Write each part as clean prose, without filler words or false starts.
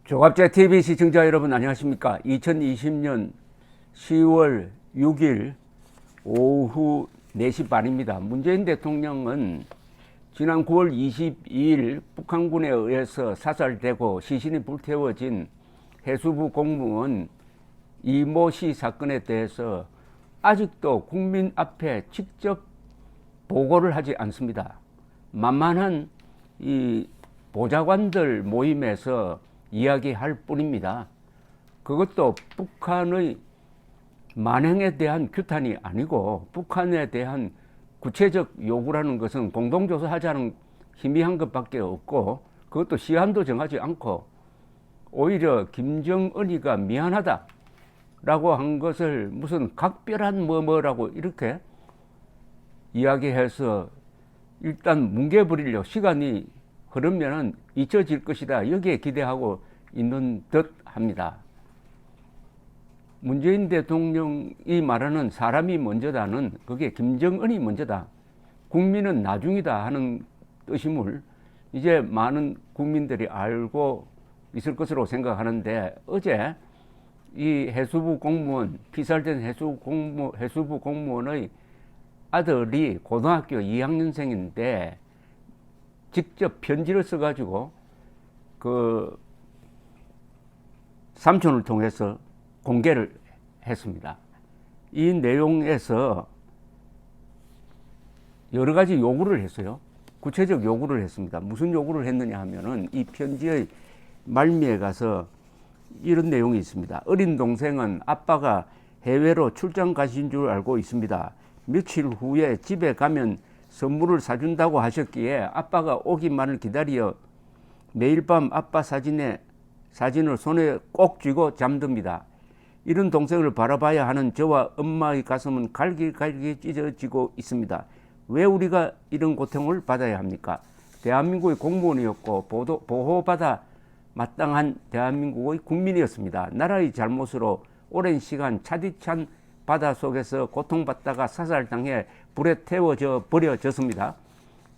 조갑제 TV 시청자 여러분 안녕하십니까? 2020년 10월 6일 오후 4시 반입니다. 문재인 대통령은 지난 9월 22일 북한군에 의해서 사살되고 시신이 불태워진 해수부 공무원 이모 씨 사건에 대해서 아직도 국민 앞에 직접 보고를 하지 않습니다. 만만한 이 보좌관들 모임에서 이야기할 뿐입니다. 그것도 북한의 만행에 대한 규탄이 아니고 북한에 대한 구체적 요구라는 것은 공동조사하자는 희미한 것밖에 없고 그것도 시한도 정하지 않고 오히려 김정은이가 미안하다라고 한 것을 무슨 각별한 뭐라고 이렇게 이야기해서 일단 뭉개버리려 시간이 흐르면은 잊혀질 것이다. 여기에 기대하고 있는 듯 합니다. 문재인 대통령이 말하는 사람이 먼저다는 그게 김정은이 먼저다. 국민은 나중이다 하는 뜻임을 이제 많은 국민들이 알고 있을 것으로 생각하는데 어제 이 해수부 공무원, 피살된 해수부 공무원의 아들이 고등학교 2학년생인데 직접 편지를 써가지고 그 삼촌을 통해서 공개를 했습니다. 이 내용에서 여러 가지 요구를 했어요. 구체적 요구를 했습니다. 무슨 요구를 했느냐 하면은 이 편지의 말미에 가서 이런 내용이 있습니다. 어린 동생은 아빠가 해외로 출장 가신 줄 알고 있습니다. 며칠 후에 집에 가면 선물을 사준다고 하셨기에 아빠가 오기만을 기다려 매일 밤 아빠 사진을 손에 꼭 쥐고 잠듭니다. 이런 동생을 바라봐야 하는 저와 엄마의 가슴은 갈기갈기 찢어지고 있습니다. 왜 우리가 이런 고통을 받아야 합니까? 대한민국의 공무원이었고 보호받아 마땅한 대한민국의 국민이었습니다. 나라의 잘못으로 오랜 시간 차디찬 바다 속에서 고통받다가 사살당해 불에 태워져 버려졌습니다.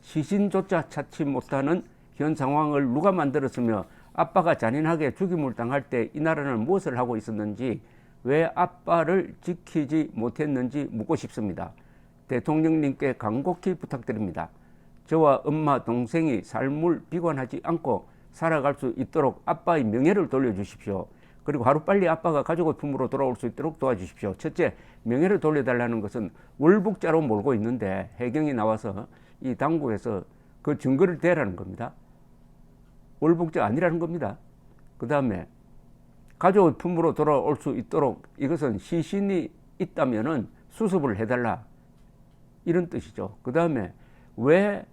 시신조차 찾지 못하는 현 상황을 누가 만들었으며 아빠가 잔인하게 죽임을 당할 때 이 나라는 무엇을 하고 있었는지 왜 아빠를 지키지 못했는지 묻고 싶습니다. 대통령님께 간곡히 부탁드립니다. 저와 엄마 동생이 삶을 비관하지 않고 살아갈 수 있도록 아빠의 명예를 돌려주십시오. 그리고 하루빨리 아빠가 가족의 품으로 돌아올 수 있도록 도와주십시오. 첫째, 명예를 돌려달라는 것은 월북자로 몰고 있는데 해경이 나와서 이 당국에서 그 증거를 대라는 겁니다. 월북자 아니라는 겁니다. 그 다음에 가족의 품으로 돌아올 수 있도록 이것은 시신이 있다면은 수습을 해달라 이런 뜻이죠. 그 다음에 왜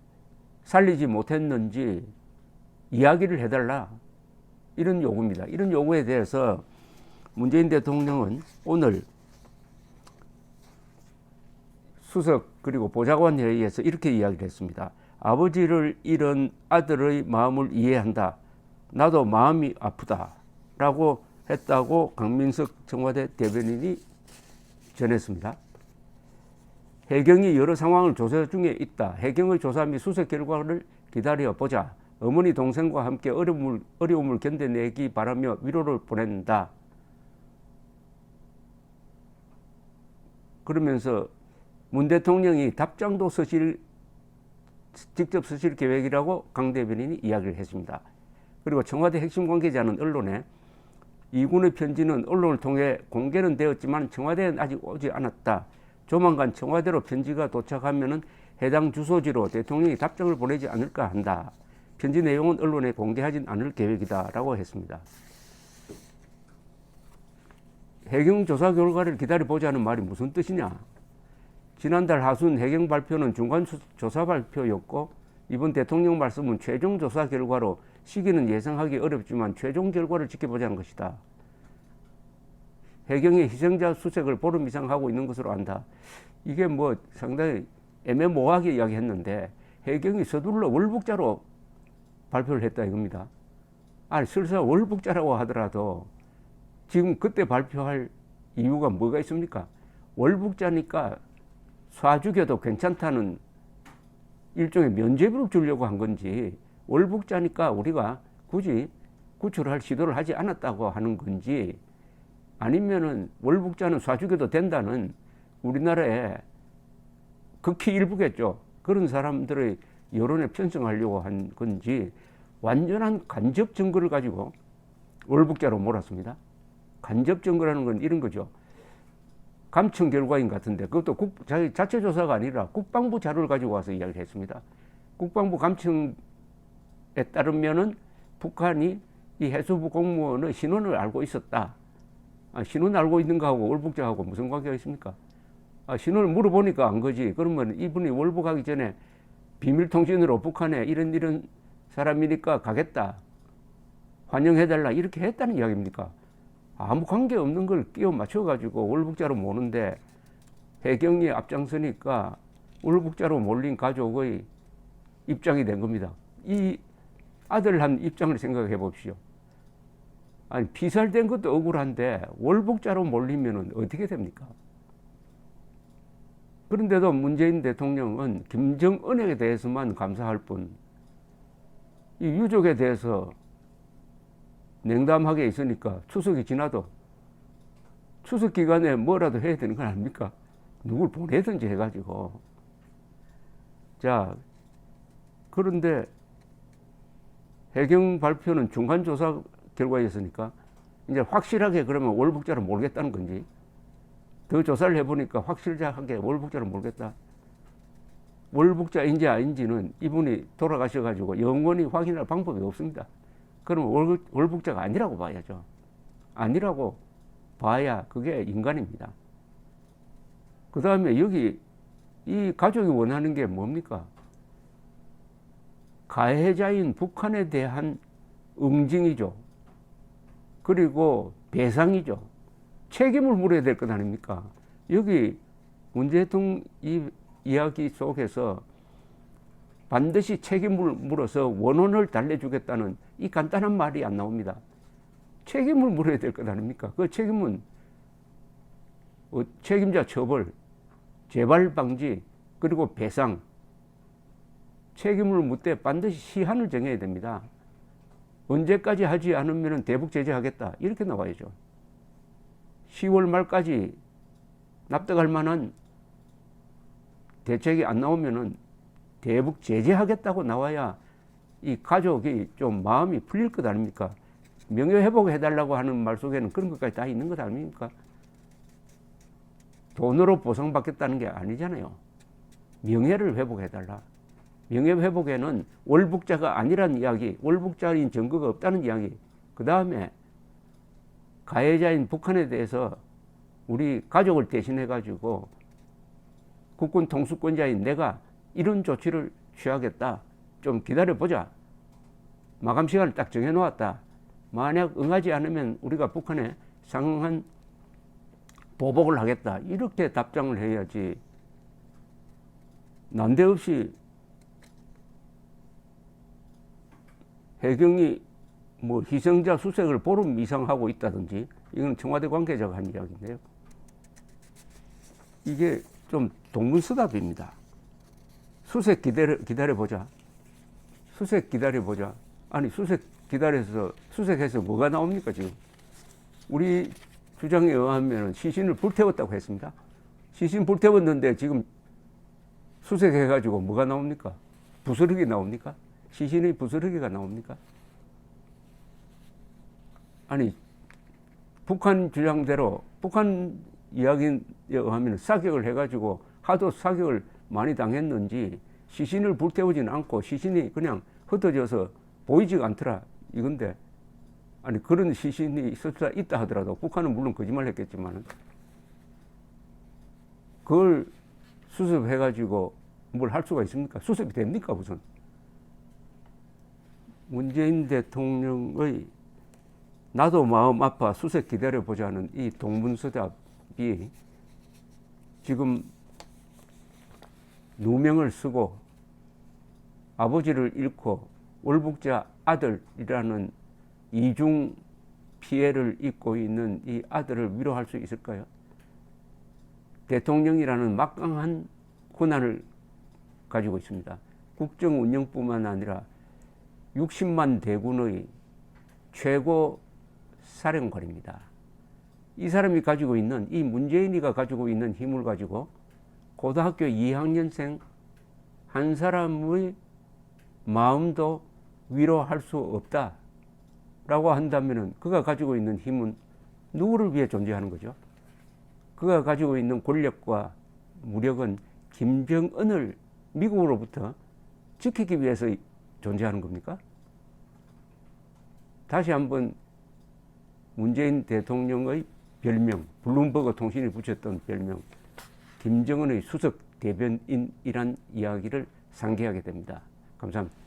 살리지 못했는지 이야기를 해달라 이런 요구입니다. 이런 요구에 대해서 문재인 대통령은 오늘 수석 그리고 보좌관 회의에서 이렇게 이야기를 했습니다. 아버지를 잃은 아들의 마음을 이해한다. 나도 마음이 아프다. 라고 했다고 강민석 청와대 대변인이 전했습니다. 해경이 여러 상황을 조사 중에 있다. 해경의 조사 및 수색 결과를 기다려보자. 어머니 동생과 함께 어려움을 견뎌내기 바라며 위로를 보낸다. 그러면서 문 대통령이 답장도 직접 쓰실 계획이라고 강 대변인이 이야기를 했습니다. 그리고 청와대 핵심 관계자는 언론에 이군의 편지는 언론을 통해 공개는 되었지만 청와대엔 아직 오지 않았다. 조만간 청와대로 편지가 도착하면은 해당 주소지로 대통령이 답장을 보내지 않을까 한다. 편지 내용은 언론에 공개하진 않을 계획이다 라고 했습니다. 해경 조사 결과를 기다려보자는 말이 무슨 뜻이냐? 지난달 하순 해경 발표는 중간 조사 발표였고 이번 대통령 말씀은 최종 조사 결과로 시기는 예상하기 어렵지만 최종 결과를 지켜보자는 것이다. 해경이 희생자 수색을 보름 이상 하고 있는 것으로 안다. 이게 뭐 상당히 애매모호하게 이야기했는데 해경이 서둘러 월북자로 발표를 했다 이겁니다. 아니 설사 월북자라고 하더라도 지금 그때 발표할 이유가 뭐가 있습니까? 월북자니까 쏴 죽여도 괜찮다는 일종의 면죄부를 주려고 한 건지 월북자니까 우리가 굳이 구출할 시도를 하지 않았다고 하는 건지, 아니면은 월북자는 쏴 죽여도 된다는 우리나라의 극히 일부겠죠. 그런 사람들의 여론에 편승하려고 한 건지, 완전한 간접 증거를 가지고 월북자로 몰았습니다. 간접 증거라는 건 이런 거죠. 감청 결과인 같은데, 그것도 자체 조사가 아니라 국방부 자료를 가지고 와서 이야기를 했습니다. 국방부 감청에 따르면은 북한이 이 해수부 공무원의 신원을 알고 있었다. 신원 알고 있는 거하고 월북자하고 무슨 관계가 있습니까? 신원을 물어보니까 안 거지. 그러면 이분이 월북하기 전에 비밀통신으로 북한에 이런 사람이니까 가겠다, 환영해달라, 이렇게 했다는 이야기입니까? 아무 관계 없는 걸 끼워 맞춰가지고 월북자로 모는데, 해경이 앞장서니까 월북자로 몰린 가족의 입장이 된 겁니다. 이 아들 한 입장을 생각해 봅시오. 아니, 피살된 것도 억울한데 월북자로 몰리면 어떻게 됩니까? 그런데도 문재인 대통령은 김정은에 대해서만 감사할 뿐, 이 유족에 대해서 냉담하게 있으니까 추석이 지나도 추석 기간에 뭐라도 해야 되는 건 아닙니까? 누굴 보내든지 해가지고. 자, 그런데 해경 발표는 중간 조사 결과였으니까 이제 확실하게 그러면 월북자를 모르겠다는 건지, 더 조사를 해보니까 확실하게 월북자를 모르겠다, 월북자인지 아닌지는 이분이 돌아가셔가지고 영원히 확인할 방법이 없습니다. 그러면 월북자가 아니라고 봐야죠. 아니라고 봐야 그게 인간입니다. 그 다음에 여기 이 가족이 원하는 게 뭡니까? 가해자인 북한에 대한 응징이죠. 그리고 배상이죠. 책임을 물어야 될 것 아닙니까? 여기 문 대통령 이 이야기 속에서 반드시 책임을 물어서 원혼을 달래주겠다는 이 간단한 말이 안 나옵니다. 책임을 물어야 될 것 아닙니까? 그 책임은 책임자 처벌, 재발 방지, 그리고 배상. 책임을 묻되 반드시 시한을 정해야 됩니다. 언제까지 하지 않으면 대북 제재하겠다, 이렇게 나와야죠. 10월 말까지 납득할 만한 대책이 안 나오면은 대북 제재하겠다고 나와야 이 가족이 좀 마음이 풀릴 것 아닙니까? 명예회복 해달라고 하는 말 속에는 그런 것까지 다 있는 것 아닙니까? 돈으로 보상받겠다는 게 아니잖아요. 명예를 회복해달라. 명예회복에는 월북자가 아니라는 이야기, 월북자인 증거가 없다는 이야기, 그 다음에 가해자인 북한에 대해서 우리 가족을 대신해가지고 국군 통수권자인 내가 이런 조치를 취하겠다, 좀 기다려보자, 마감 시간을 딱 정해놓았다, 만약 응하지 않으면 우리가 북한에 상응한 보복을 하겠다, 이렇게 답장을 해야지, 난데없이 해경이 뭐 희생자 수색을 보름 이상 하고 있다든지, 이건 청와대 관계자가 한 이야기인데요. 이게 좀 동문서답입니다. 수색 기다려보자. 수색 기다려보자. 아니, 수색해서 뭐가 나옵니까, 지금? 우리 주장에 의하면 시신을 불태웠다고 했습니다. 시신 불태웠는데 지금 수색해가지고 뭐가 나옵니까? 부스러기 나옵니까? 시신의 부스러기가 나옵니까? 아니, 북한 주장대로, 북한 이야기에 의하면 사격을 해가지고 하도 사격을 많이 당했는지 시신을 불태우지는 않고 시신이 그냥 흩어져서 보이지가 않더라, 이건데, 아니, 그런 시신이 있다 하더라도 북한은 물론 거짓말 했겠지만 그걸 수습해가지고 뭘 할 수가 있습니까? 수습이 됩니까, 무슨? 문재인 대통령의 나도 마음 아파 수색 기다려보자는 이 동문서답이 지금 누명을 쓰고 아버지를 잃고 월북자 아들이라는 이중 피해를 입고 있는 이 아들을 위로할 수 있을까요? 대통령이라는 막강한 권한을 가지고 있습니다. 국정 운영뿐만 아니라 60만 대군의 최고 사령관입니다. 이 사람이 가지고 있는, 이 문재인이가 가지고 있는 힘을 가지고 고등학교 2학년생 한 사람의 마음도 위로할 수 없다라고 한다면은 그가 가지고 있는 힘은 누구를 위해 존재하는 거죠? 그가 가지고 있는 권력과 무력은 김정은을 미국으로부터 지키기 위해서 존재하는 겁니까? 다시 한번 문재인 대통령의 별명, 블룸버그 통신이 붙였던 별명, 김정은의 수석 대변인이란 이야기를 상기하게 됩니다. 감사합니다.